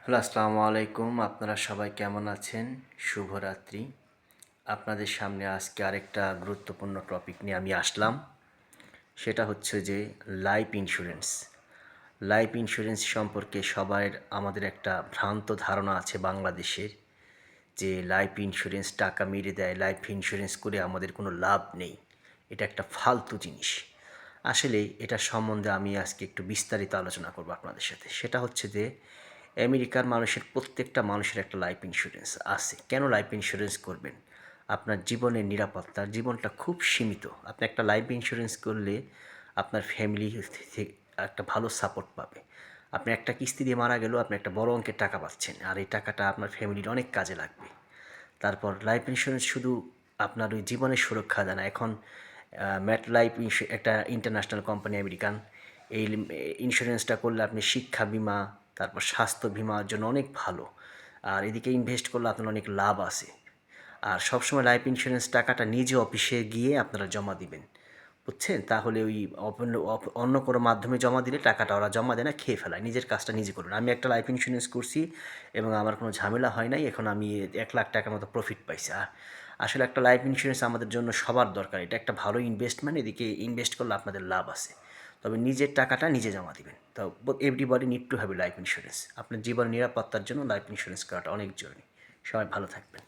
Hello, আসসালামু আলাইকুম। আপনারা সবাই কেমন আছেন? শুভরাত্রি। আপনাদের সামনে আজকে আরেকটা গুরুত্বপূর্ণ টপিক নিয়ে আমি আসলাম। সেটা হচ্ছে যে লাইফ ইন্স্যুরেন্স। লাইফ ইন্স্যুরেন্স সম্পর্কে সবার আমাদের একটা ভ্রান্ত ধারণা আছে বাংলাদেশের, যে লাইফ ইন্স্যুরেন্স টাকা মেরে দেয়, লাইফ ইন্স্যুরেন্স করে আমাদের কোনো লাভ নেই। এটা একটা ফালতু জিনিস। আসলে এটা সম্বন্ধে আমি আজকে একটু বিস্তারিত আলোচনা করব আপনাদের সাথে। সেটা হচ্ছে যে আমেরিকার প্রত্যেকটা মানুষের একটা লাইফ ইন্স্যুরেন্স আছে। কেন লাইফ ইন্স্যুরেন্স করবেন? আপনার জীবনের নিরাপত্তা, জীবনটা খুব সীমিত। আপনি একটা লাইফ ইন্স্যুরেন্স করলে আপনার ফ্যামিলি একটা ভালো সাপোর্ট পাবে। আপনি একটা কিস্তি দিয়ে মারা গেলেও আপনি একটা বড় অঙ্কের টাকা পাচ্ছেন, আর এই টাকাটা আপনার ফ্যামিলির অনেক কাজে লাগবে। তারপর লাইফ ইন্স্যুরেন্স শুধু আপনার ওই জীবনের সুরক্ষা দেয় না। এখন ম্যাট লাইফ একটা ইন্টারন্যাশনাল কোম্পানি, আমেরিকান। এই ইন্স্যুরেন্সটা করলে আপনি শিক্ষা বিমা, তারপর স্বাস্থ্য বিমার জন্য অনেক ভালো। আর এদিকে ইনভেস্ট করলে আপনার অনেক লাভ আছে। আর সবসময় লাইফ ইন্স্যুরেন্স টাকাটা নিজে অফিসে গিয়ে আপনারা জমা দিবেন, বুঝছেন? তাহলে ওই অন্য কোনো মাধ্যমে জমা দিলে টাকাটা ওরা জমা দেয় না, খেয়ে ফেলায়। নিজের কাজটা নিজে করুন। আমি একটা লাইফ ইন্স্যুরেন্স করছি এবং আমার কোনো ঝামেলা হয় নাই। এখন আমি 1 লাখ টাকার মতো প্রফিট পাইছি। আসলে একটা লাইফ ইন্স্যুরেন্স আমাদের জন্য সবার দরকার। এটা একটা ভালো ইনভেস্টমেন্ট। এদিকে ইনভেস্ট করলে আপনাদের লাভ আছে। তবে নিজের টাকাটা নিজে জমা দিবেন। তো everybody need to have a life insurance. আপনার জীবন নিরাপত্তার জন্য লাইফ ইন্স্যুরেন্স করাটা অনেক জরুরি। সবাই ভালো থাকবেন।